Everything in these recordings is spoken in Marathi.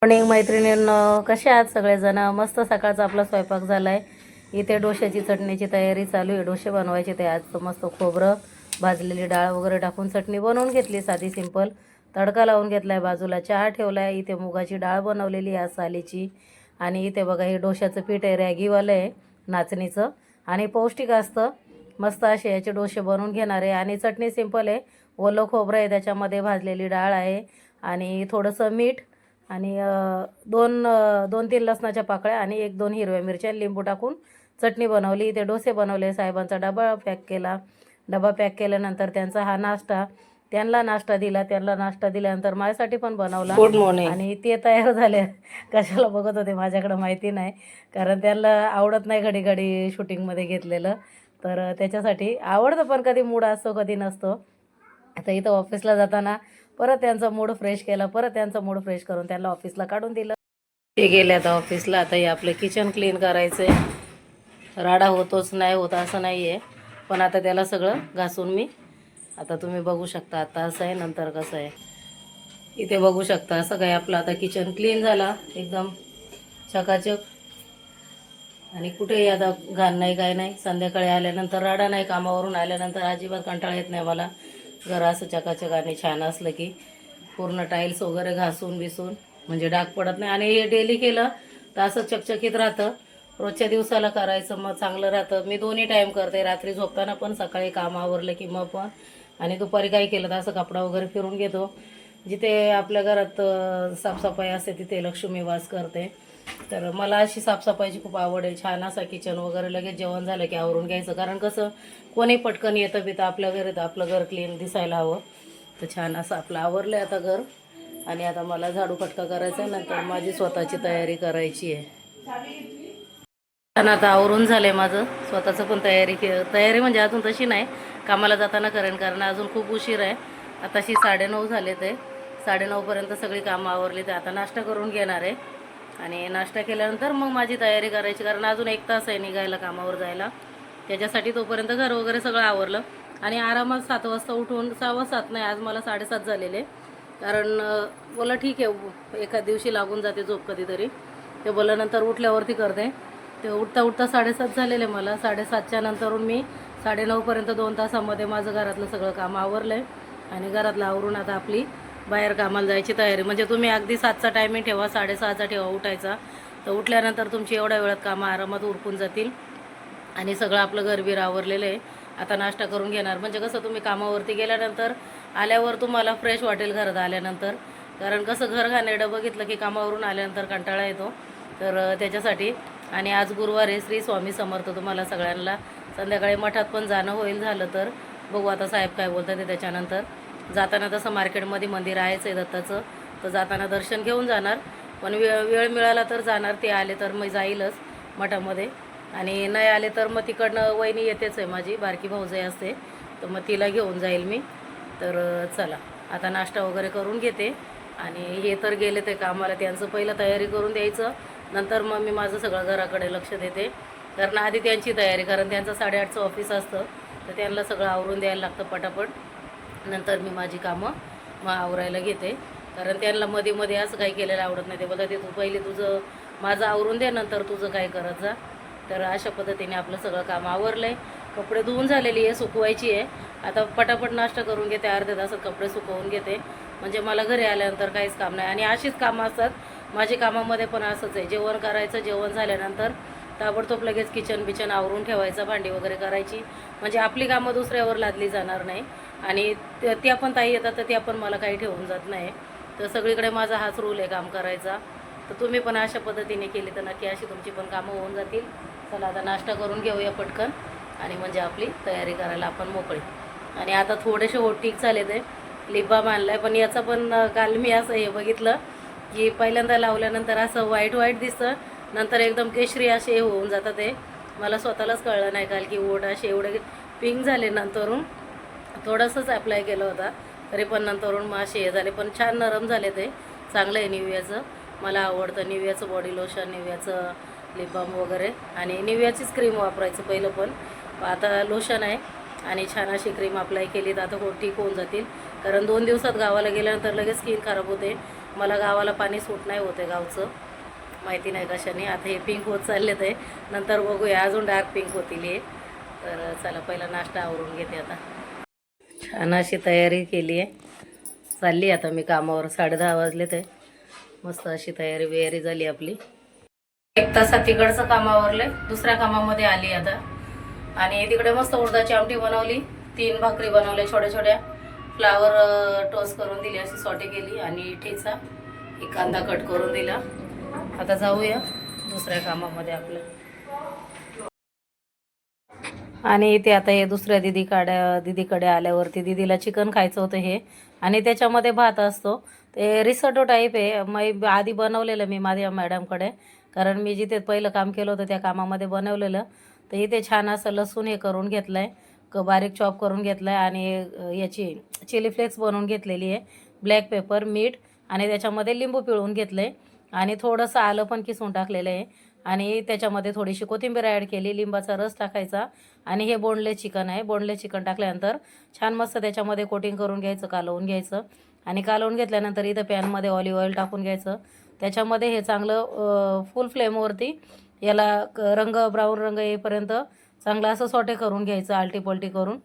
मॉर्निंग मैत्रिणींनो, कसे आहात सगळेजण? मस्त सकाळचा आपला स्वयंपाक झाला आहे. इथे डोश्याची चटणीची तयारी चालू आहे. डोसे बनवायचे ते आज. मस्त खोबरं, भाजलेली डाळ वगैरे टाकून चटणी बनवून घेतली, साधी सिंपल. तडका लावून घेतला आहे, बाजूला चहा ठेवला आहे. इथे मुगाची डाळ बनवलेली आहे आज सालीची. आणि इथे बघा हे डोश्याचं पीठ आहे, रॅगीवालं आहे नाचणीचं, आणि पौष्टिक असतं. मस्त असे याचे डोसे बनवून घेणार आहे. आणि चटणी सिंपल आहे, ओलं खोबरं आहे, त्याच्यामध्ये भाजलेली डाळ आहे आणि थोडंसं मीठ आणि दोन तीन लसणाच्या पाकळ्या आणि एक दोन हिरव्या मिरच्या लिंबू टाकून चटणी बनवली. ते डोसे बनवले. साहेबांचा डबा पॅक केला. डबा पॅक केल्यानंतर त्यांचा हा नाश्ता, त्यांना नाश्ता दिला. त्यांना नाश्ता दिल्यानंतर माझ्यासाठी पण बनवला. Good morning. आणि ते तयार झाले. कशाला बघत होते माझ्याकडं माहिती नाही, कारण त्यांना आवडत नाही घडी घडी शूटिंगमध्ये घेतलेलं. तर त्याच्यासाठी आवडतं, पण कधी मूड असतो कधी नसतो. आता इथं ऑफिसला जाताना परत त्यांचा मूड फ्रेश केला, परत त्यांचा मूड फ्रेश करून त्यांना ऑफिसला काढून दिलं. ते गेले आता ऑफिसला. आता हे आपलं किचन क्लीन करायचं आहे. राडा होतोच नाही होत असं नाही आहे, पण आता त्याला सगळं घासून मी, आता तुम्ही बघू शकता आता असं आहे, नंतर कसं आहे. इथे बघू शकता असं काय आपलं आता किचन क्लीन झाला एकदम चकाचक. आणि कुठेही आता घाण नाही, काय नाही. संध्याकाळी आल्यानंतर राडा नाही, कामावरून आल्यानंतर अजिबात कंटाळा येत नाही मला. घर असं चकाचक आणि छान असलं की पूर्ण टाईल्स वगैरे घासून बिसून म्हणजे डाग पडत नाही. आणि हे डेली केलं तर असं चकचकीत राहतं. रोजच्या दिवसाला करायचं मग चांगलं राहतं. मी दोन्ही टाईम करते, रात्री झोपताना पण, सकाळी काम आवरलं की मग पण. आणि दुपारी काही केलं तर असं कपडा वगैरे फिरून घेतो. जिथे आपल्या घरात साफसफाई असते तिथे लक्ष्मी वास करते. तर मला अशी साफसफाईची खूप आवड आहे. छान असा किचन वगैरे लगेच जेवण झालं की आवरून घ्यायचं, कारण कसं कोणी पटकन येतं बितं आपल्या घरी, तर आपलं घर क्लीन दिसायला हवं. तर छान असं आपलं आवरलं आहे आता घर. आणि आता मला झाडू फटका करायचा आहे, नंतर माझी स्वतःची तयारी करायची आहे. आणि आता आवरून झालं आहे माझं स्वतःचं पण. तयारी म्हणजे अजून तशी नाही, कामाला जाताना करेन, कारण अजून खूप उशीर आहे. आताशी 9:30 झाले. ते 9:30पर्यंत सगळी कामं आवरली. तर आता नाश्ता करून घेणार आहे. आणि नाश्ता केल्यानंतर मग माझी तयारी करायची, कारण अजून 1 तास आहे निघायला कामावर जायला. त्याच्यासाठी तोपर्यंत घर वगैरे सगळं आवरलं. आणि आरामात 7 वाजता उठून, 6:15 नाही, आज मला 7:30 झालेले. कारण बोला ठीक आहे, एका दिवशी लागून जाते झोप कधीतरी. ते बोलल्यानंतर उठल्यावरती करते. ते उठता उठता 7:30 झालेले मला. 7:30च्या नंतरून मी 9:30पर्यंत 2 तासामध्ये माझं घरातलं सगळं काम आवरलं आहे. आणि घरातलं आवरून आता आपली बाहेर कामाला जायची तयारी. म्हणजे तुम्ही अगदी 7चा टायमिंग ठेवा, 6:30चा ठेवा उठायचा. तर उठल्यानंतर तुमची एवढ्या वेळात कामं आरामात उरकून जातील. आणि सगळं आपलं घरबीर आवरलेलं आहे. आता नाश्ता करून घेणार, म्हणजे कसं तुम्ही कामावरती गेल्यानंतर आल्यावर तुम्हाला फ्रेश वाटेल घरात आल्यानंतर. कारण कसं घर घाणेरडं बघितलं की कामावरून आल्यानंतर कंटाळा येतो. तर त्याच्यासाठी. आणि आज गुरुवार आहे. श्री स्वामी समर्थ तुम्हाला सगळ्यांना. संध्याकाळी मठात पण जाणं होईल झालं तर. बघू आता साहेब काय बोलतात ते त्याच्यानंतर. जाताना तसं मार्केटमध्ये मंदिर आहेच आहे दत्ताचं, तर जाताना दर्शन घेऊन जाणार. पण वेळ मिळाला तर जाणार. ते आले तर मग जाईलच मठामध्ये. आणि नाही आले तर मग तिकडनं वहिनी येतेच आहे माझी, बारकी भाऊजाई असते, तर मग तिला घेऊन जाईल मी. तर चला आता नाश्ता वगैरे करून घेते. आणि हे तर गेले ते कामाला, त्यांचं पहिलं तयारी करून द्यायचं, नंतर मग मी माझं सगळं घराकडे लक्ष देते. कारण आधी त्यांची तयारी, कारण त्यांचं 8:30चं ऑफिस असतं, तर त्यांना सगळं आवरून द्यायला लागतं पटापट. नंतर मी माझी कामं मग आवरायला घेते. कारण त्यांना मध्ये मध्ये असं काही केलेलं आवडत नाही. ते बघा ते तू पहिले तुझं माझं आवरून दे, नंतर तुझं काय करत जा. तर अशा पद्धतीने आपलं सगळं काम आवरलं आहे. कपडे धुवून झालेली आहे, सुकवायची आहे. आता पटापट नाश्ता करून घेते, अर्ध्या तासात कपडे सुकवून घेते, म्हणजे मला घरी आल्यानंतर काहीच काम नाही. आणि अशीच कामं असतात माझी. कामामध्ये पण असंच आहे, जेवण करायचं, जेवण झाल्यानंतर ताबडतोब लगेच किचन आवरून ठेवायचं, भांडी वगैरे करायची, म्हणजे आपली कामं दुसऱ्यावर लादली जाणार नाही. आणि त्या पण ताई येतात तर त्या पण मला काही ठेवून जात नाही. तर सगळीकडे माझा हाच रूल आहे काम करायचा. तर तुम्ही पण अशा पद्धतीने केली तर नक्की अशी तुमची पण कामं होऊन जातील. चला आता नाश्ता करून घेऊया पटकन, आणि म्हणजे आपली तयारी करायला आपण मोकळी. आणि आता थोडेसे होटीक झाले ते लिप बाम आणला आहे, पण याचं पण काल मी असं हे बघितलं की पहिल्यांदा लावल्यानंतर असं व्हाईट व्हाईट दिसतं, नंतर एकदम केशरी असे होऊन जातं. ते मला स्वतःलाच कळलं नाही काल की ओठ असे एवढे पिंक झाले. नंतरून थोडंसंच अप्लाय केलं होता, तरी पण नंतरून मग असे हे झाले, पण छान नरम झाले. ते चांगलं आहे निव्हियाचं, मला आवडतं निव्हियाचं बॉडी लोशन, निव्हियाचं लिप बाम वगैरे. आणि निव्हियाचीच क्रीम वापरायचं पहिलं, पण आता लोशन आहे. आणि छान अशी क्रीम अप्लाय केली तर आता ठीक होऊन जातील. कारण 2 दिवसात गावाला गेल्यानंतर लगेच स्किन खराब होते. मला गावाला पाणी सूट नाही होते गावचं, माहिती नाही कशाने. आता हे पिंक होत चालले ते, नंतर बघूया अजून डार्क पिंक होतील हे. तर चला पहिला नाश्ता आवरून घेते. आता छान अशी तयारी केली आहे, चालली आता मी कामावर. 10:30 वाजले ते, मस्त अशी तयारी बियारी झाली आपली. 1 तासात तिकडचं काम आवरले, दुसऱ्या कामामध्ये आली आता. आणि तिकडे मस्त उडदाची आमटी बनवली, 3 भाकरी बनवल्या छोट्या छोट्या, फ्लावर टोस्ट करून दिली, अशी सॉटे केली, आणि ठेचा, एक कांदा कट करून दिला. आता जाऊया दुसऱ्या कामामध्ये आपलं. आणि इथे आता हे दुसऱ्या दीदीकडे आल्यावरती दीदीला चिकन खायचं होतं हे, आणि त्याच्यामध्ये भात असतो ते रिसोटो टाईप आहे. मी आधी बनवलेलं मी माझ्या मॅडमकडे, कारण मी जिथे पहिलं काम केलं होतं त्या कामामध्ये बनवलेलं. तर इथे छान असं लसूण हे करून घेतलं आहे, बारीक चॉप करून घेतलं आहे, आणि याची चिली फ्लेक्स बनवून घेतलेली आहे, ब्लॅक पेपर, मीठ, आणि त्याच्यामध्ये लिंबू पिळून घेतलं आहे, आणि थोडंसं आलं पण किसून टाकलेलं आहे, आणि त्याच्यामध्ये थोडीशी कोथिंबीर ॲड केली, लिंबाचा रस टाकायचा. आणि हे बोनलेस चिकन आहे, बोनलेस चिकन टाकल्यानंतर छान मस्त त्याच्यामध्ये कोटिंग करून घ्यायचं, कालवून घ्यायचं. आणि कालवून घेतल्यानंतर इथं पॅनमध्ये ऑलिव्ह ऑइल टाकून घ्यायचं, त्याच्यामध्ये हे चांगलं फुल फ्लेमवरती याला ब्राऊन रंग येईपर्यंत चांगलं असं सॉटे करून घ्यायचं, आलटी पलटी करून.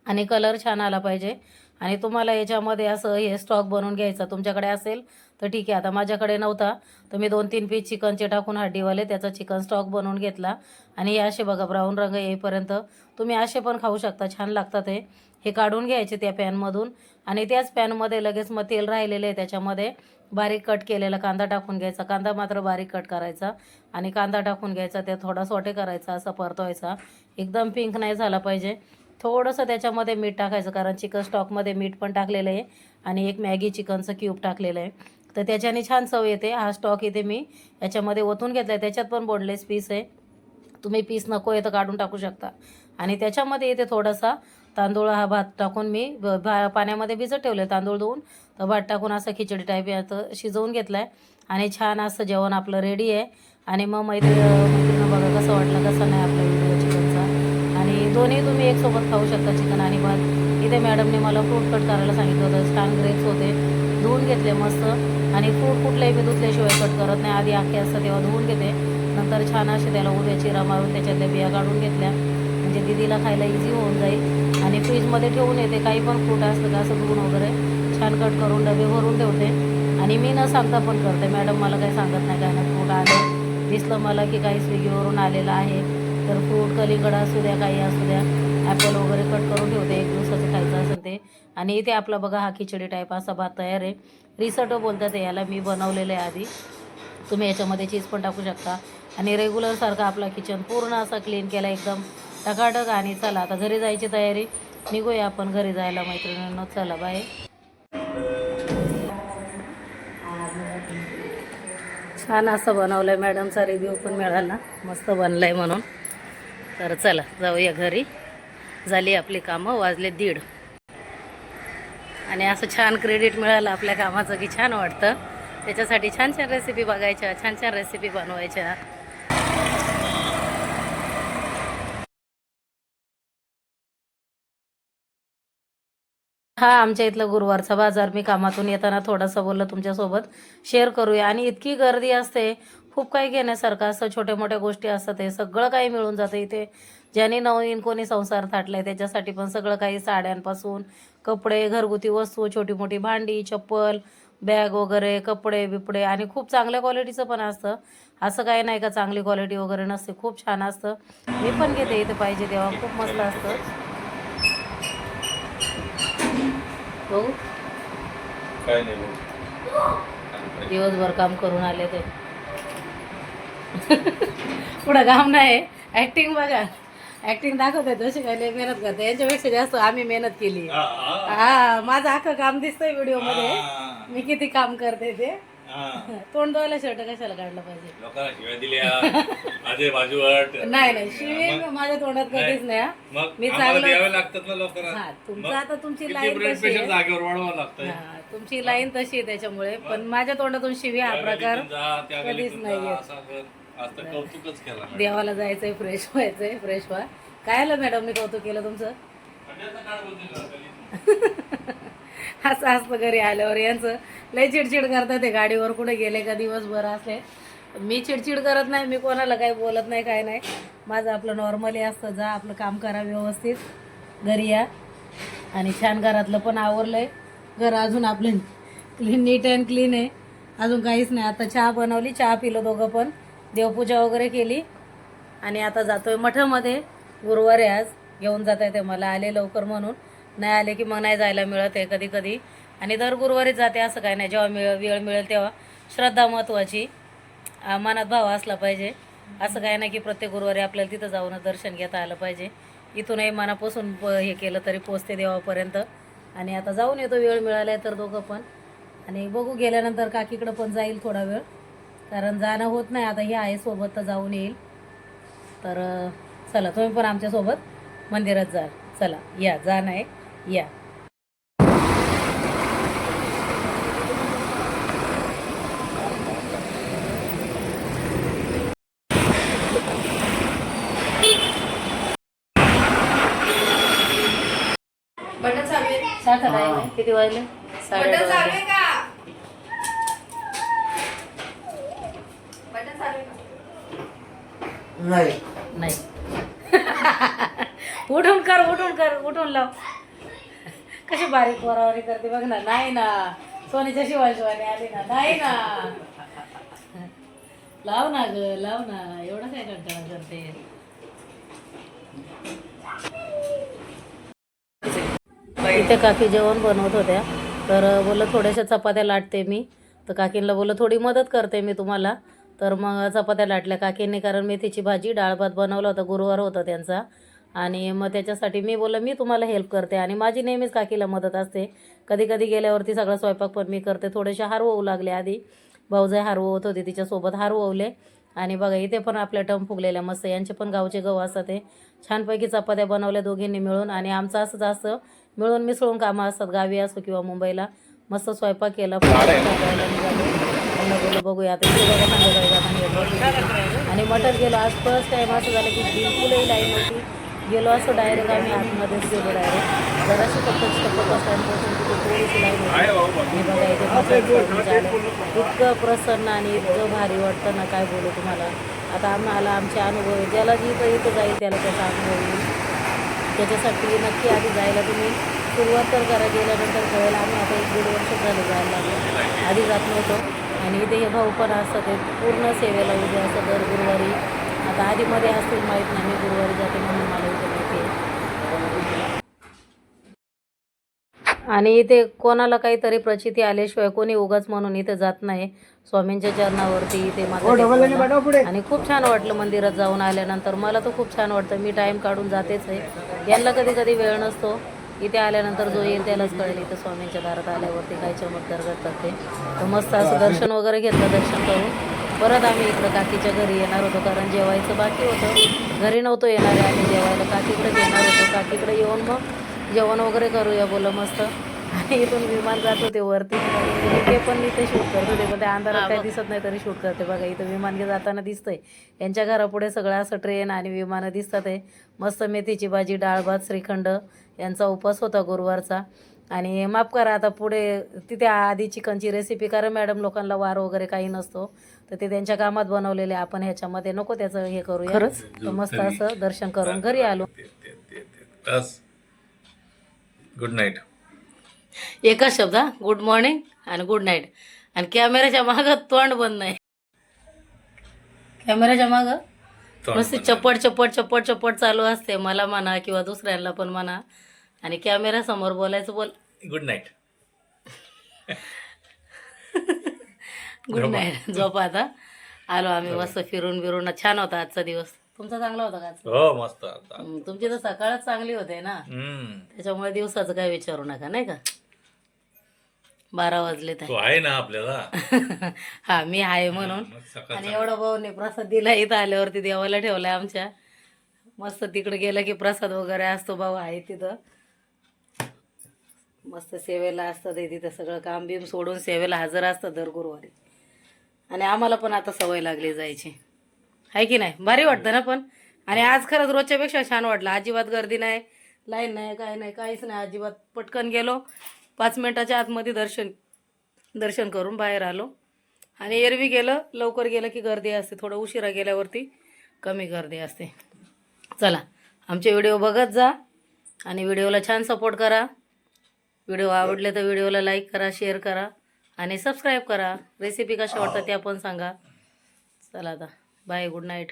आणि कलर छान आला पाहिजे. आणि तुम्हाला याच्यामध्ये असं हे स्टॉक बनवून घ्यायचा, तुमच्याकडे असेल तर ठीक आहे. आता माझ्याकडे नव्हता तर मी 2-3 पीस चिकनचे टाकून हड्डीवाले त्याचा चिकन स्टॉक बनवून घेतला. आणि हे असे बघा ब्राऊन रंग येईपर्यंत तुम्ही असे पण खाऊ शकता, छान लागतात हे काढून घ्यायचे त्या पॅनमधून. आणि त्याच पॅनमध्ये लगेच मग तेल राहिलेलं आहे, त्याच्यामध्ये बारीक कट केलेला कांदा टाकून घ्यायचा, कांदा मात्र बारीक कट करायचा, आणि कांदा टाकून घ्यायचा, ते थोडा सॉटे करायचा, असा परतवायचा, एकदम पिंक नाही झाला पाहिजे. थोडंसं त्याच्यामध्ये मीठ टाकायचं, कारण चिकन स्टॉकमध्ये मीठ पण टाकलेलं आहे, आणि एक मॅगी चिकनचं क्यूब टाकलेलं आहे, तर त्याच्याने छान चव येते. हा स्टॉक इथे मी याच्यामध्ये ओतून घेतला आहे, त्याच्यात पण बोनलेस पीस आहे, तुम्ही पीस नको आहे तर काढून टाकू शकता. आणि त्याच्यामध्ये इथे थोडासा तांदूळ, हा भात टाकून मी पाण्यामध्ये भिजत ठेवले, तांदूळ धुवून, तर भात टाकून असं खिचडी टाईप याचं शिजवून घेतलं आहे. आणि छान असं जेवण आपलं रेडी आहे. आणि मग मैत्रिणीनं बघा कसं वाटलं कसं नाही आपला व्हिडिओ चिकनचा. आणि दोन्ही तुम्ही एकसोबत खाऊ शकता, चिकन आणि भात. इथे मॅडमने मला फ्रूट कट करायला सांगितलं होतं, छान ग्रेप्स होते, धुवून घेतले मस्त. आणि फ्रूट कुठलाही मी धुतल्याशिवाय कट करत नाही, आधी आखे असतं तेव्हा धुवून घेते, नंतर छान असे त्याला उभ्या चिरा मारून त्याच्यातल्या बिया काढून घेतल्या, म्हणजे दीदीला खायला इझी होऊन जाईल. आणि फ्रीजमध्ये ठेवून येते, काही पण फ्रूट असतं का असं धुवून वगैरे छान कट करून डबे भरून ठेवते. आणि मी न सांगता पण करते, मॅडम मला काही सांगत नाही काय ना, फ्रूट आलं दिसलं मला की काही स्विगीवरून आलेलं आहे तर फ्रूट कलिंगड असू द्या, काही असू द्या, ॲपल वगैरे कट करून ठेवते, 1 दिवसाचं खायचं असेल ते. आणि इथे आपला बघा हा खिचडी टाईप असा भात तयार आहे, रिसोटो बोलतात याला, मी बनवलेलं आहे आधी. तुम्ही याच्यामध्ये चीज पण टाकू शकता. आणि रेग्युलरसारखा आपला किचन पूर्ण असा क्लीन केला एकदम टकाटक. आणि चला आता घरी जायची तयारी, निघूया आपण घरी जायला मैत्रिणींनो, चला बाय. छान असं बनवलं आहे, मॅडमचा रिव्ह्यू पण मिळाला, मस्त बनलं आहे म्हणून. तर चला जाऊया घरी, झाली आपली कामं, वाजले 1:30. आणि असं छान क्रेडिट मिळालं आपल्या कामाचं की छान वाटतं. त्याच्यासाठी छान छान रेसिपी बघायच्या, छान छान रेसिपी बनवायच्या. हा आमच्या इथला गुरुवारचा बाजार, मी कामातून येताना थोडासा बोललं तुमच्यासोबत शेअर करूया. आणि इतकी गर्दी असते, खूप काही घेण्यासारखं असतं, छोट्या मोठ्या गोष्टी असतात, हे सगळं काही मिळून जातं इथे. ज्यांनी नवीन कोणी संसार थाटलाय त्याच्यासाठी पण सगळं काही, साड्यांपासून कपडे, घरगुती वस्तू, छोटी मोठी भांडी, चप्पल, बॅग वगैरे, कपडे बिपडे, आणि खूप चांगल्या क्वालिटीचं पण असतं. असं काही नाही का चांगली क्वालिटी वगैरे नसते, खूप छान असतं. मी पण घेते इथे पाहिजे तेव्हा, खूप मस्त असतं. हो काय नाही भाऊ, दिवसभर काम करून आले ते. पुढं काम नाही, ऍक्टिंग बघा, ऍक्टिंग दाखवते तशी काय लय मेहनत करते, यांच्यापेक्षा जास्त आम्ही मेहनत केली. हा माझं अख्खं काम दिसतंय व्हिडिओ मध्ये, मी किती काम करते ते. तोंड धुवायला शर्ट कशाला काढलं पाहिजे, लोकांना शिव्या दिल्या माझे बाजूवाट. नाही नाही, शिवी माझ्या तोंडात कधीच नाही हा. मग मी आम्हाला चांगलं द्यावे लागतात ना लोकांना. हा, तुमचं मग आता तुमची किती लाईन ब्लड तशी प्रेशर आहे. जागेवर वाढवावं लागतंय. हा, तुमची लाईन तशी आहे त्याच्यामुळे. पण माझ्या तोंडातून शिवी हा प्रकार त्या कधीच गलीतून नाही जा, येत. असं कर. आज तर कौतुकच केला मॅडम. देवाला जायचंय, फ्रेश व्हायचंय, फ्रेश व्हा. काय आलं मॅडमने कौतुक केलं तुमचं? खंड्याचं काय बोलतील ना गलीत? असं असतं घरी आल्यावर यांचं लय चिडचिड करतात ते गाडीवर कुठे गेले का दिवसभर असले. मी चिडचिड करत नाही, मी कोणाला काही बोलत नाही, काय नाही. माझं आपलं नॉर्मली असतं, जा आपलं काम करा व्यवस्थित, घरी या. आणि छान घरातलं पण आवरलं आहे. घर अजून आपलं क्लीन, नीट अँड क्लीन आहे. अजून काहीच नाही. आता चहा बनवली, चहा पिलं दोघं पण, देवपूजा वगैरे केली. आणि आता जातोय मठामध्ये. गुरुवार आहे आज, घेऊन जात आहे ते मला, आले लवकर म्हणून. नाही आले की मग नाही जायला मिळत आहे कधी कधी. आणि दर गुरुवारीच जाते असं काय नाही, जेव्हा वेळ मिळेल तेव्हा. श्रद्धा महत्त्वाची, मनात भाव असला पाहिजे. असं काय नाही की प्रत्येक गुरुवारी आपल्याला तिथं जाऊन दर्शन घेता आलं पाहिजे. इथूनही मनापासून हे केलं तरी पोचते देवापर्यंत. आणि आता जाऊन येतो वेळ मिळाला तर दोघं पण. आणि बघू गेल्यानंतर काकीकडं पण जाईल थोडा वेळ, कारण जाणं होत नाही. आता हे आहे सोबत तर जाऊन येईल. तर चला तुम्ही पण आमच्यासोबत मंदिरात जा. चला या, जाणं आहे, या. साखर आहे ना? किती वाजले? 8:30 वाजले. नाही उठून उठून लाव. कशी बारीक पोरावारी करते बघ ना. नाही ना, सोनीच्या शिवाशिवाने आली ना. नाही ना, लाव ना ग, लाव ना. एवढं काय कंटाळा करते. इथे काकी जेवण बनवत होत्या, तर बोललं थोड्याशा चपात्या लाटते मी. तर काकींना बोललं थोडी मदत करते मी तुम्हाला. तर मग चपात्या लाटल्या काकींनी, कारण मेथीची भाजी डाळ भात बनवला होता, गुरुवार होता त्यांचा. आणि मग त्याच्यासाठी मी बोललं मी तुम्हाला हेल्प करते. आणि माझी नेहमीच काकीला मदत असते. कधी कधी गेल्यावरती सगळा स्वयंपाक पण मी करते. थोडेसे हार होऊ लागले आधी, भाऊजाई हार होत होते, तिच्यासोबत हार ववले. आणि बघा इथे पण आपल्या टम फुगलेल्या मस्त, यांचे पण गावचे गहू असतात. ते छानपैकी चपात्या बनवल्या दोघींनी मिळून. आणि आमचं असं जास्त मिळून मिसळून कामं असतात, गावी असो किंवा मुंबईला. मस्त स्वयंपाक केला, बोललं बघूया आता इथे बघा संध्याकाळी जाताना. आणि मटण गेलो आज फर्स्ट टाईम. असं झालं की बिलकुलही लाईन होती, गेलो असं डायरेक्ट आम्ही आतमध्येच गेलो डायरेक्ट. जराशी फक्त बस स्टँडपासून तिथे थोडीशी लाईन होती. आणि बघा इथे मटण इतकं प्रसन्न आणि इतकं भारी वाटतं ना, काय बोलू तुम्हाला. आता आम्हाला आमचे अनुभव, ज्याला जिथं इथं जाईल त्याला त्याचा अनुभव येईल. त्याच्यासाठी नक्की आधी जायला तुम्ही सुरुवात तर करा, गेल्यानंतर कळेल. आम्ही आता 1-1.5 वर्ष झाले जायला लागलो, आधी जात नव्हतो. आणि इथे हे भाऊ पण असतात, ते पूर्ण सेवेला उभे असं दर गुरुवारी. आता आधीमध्ये असतील माहीत नाही, मी गुरुवारी जाते म्हणून मला इथे माहिती आहे. आणि इथे कोणाला काहीतरी प्रचिती आल्याशिवाय कोणी उगाच म्हणून इथे जात नाही. स्वामींच्या चरणावरती इथे आणि खूप छान वाटलं मंदिरात जाऊन आल्यानंतर. मला तर खूप छान वाटतं, मी टाईम काढून जातेच आहे. यांना कधी कधी वेळ नसतो. इथे आल्यानंतर जो येईल त्यालाच कळेल इथे स्वामींच्या दारात आल्यावरती काय चमत्कार करतात ते. तर मस्त असं दर्शन वगैरे घेतलं, दर्शन करून परत आम्ही इकडं काकीच्या घरी येणार होतो, कारण जेवायचं बाकी होतं. घरी नव्हतो येणार आहे आम्ही जेवायला, काकीकडे येणार होतो. काकीकडे येऊन मग जेवण वगैरे करूया बोललं मस्त. आणि इथून विमान जात होते वरती, ते पण इथे शूट करत होते, पण त्या अंधारात काही दिसत नाही तरी शूट करते. बघा इथं विमान जाताना दिसतंय. यांच्या घरापुढे सगळं असं ट्रेन आणि विमानं दिसतात आहे. मस्त मेथीची भाजी, डाळ भात, श्रीखंड. यांचा उपवास होता गुरुवारचा. आणि माफ करा आता पुढे तिथे आधी चिकनची रेसिपी, कारण मॅडम लोकांना वार वगैरे काही नसतो, तर ते त्यांच्या कामात बनवलेले. आपण ह्याच्यामध्ये नको त्याचं हे करूया. खरंच तर मस्त असं दर्शन करून घरी आलो. Good night. एकच शब्द, गुड मॉर्निंग आणि गुड नाईट. आणि कॅमेऱ्याच्या मागं तोंड बंद नाही, कॅमेऱ्याच्या मागं मस्त चप्पट चप्पट चप्पट चप्पट चालू असते, मला म्हणा किंवा दुसऱ्यांना पण म्हणा. आणि कॅमेरा समोर बोलायचं, बोल गुड नाईट. Good night. झोपा आता. आलो आम्ही मस्त फिरून बिरून. छान होता आजचा दिवस. तुमचा चांगला होता का आजचा? हो मस्त. तुमची तर सकाळच चांगली होते ना, त्याच्यामुळे दिवसाचं काय विचारू नका, नाही का. 12 वाजले तर आहे ना आपल्याला. हा मी आहे म्हणून. आणि एवढा भाऊने प्रसाद दिला इथं आल्यावरती, देवाला ठेवलाय आमच्या. मस्त तिकडे गेलं की प्रसाद वगैरे असतो, भाऊ आहे तिथं. मस्त सेवेला असतं ते तिथं, सगळं काम बिम सोडून सेवेला हजर असतं दर गुरुवारी. आणि आम्हाला पण आता सवय लागली जायची, आहे की नाही. भारी वाटतं ना पण. आणि आज खरंच रोजच्यापेक्षा छान वाटलं. अजिबात गर्दी नाही, लाईन नाही, काय नाही, काहीच नाही अजिबात. पटकन गेलो, 5 मिनिटाच्या आतमध्ये दर्शन करून बाहेर आलो. आणि एरवी गेलं लवकर गेलं की गर्दी असते, थोडं उशिरा गेल्यावरती कमी गर्दी असते. चला आमचे व्हिडिओ बघत जा आणि व्हिडिओला छान सपोर्ट करा. व्हिडिओ आवडले तर व्हिडिओला लाईक करा, शेअर करा आणि सबस्क्राईब करा. रेसिपी कशा वाटतात त्या पण सांगा. चला आता बाय, गुड नाईट.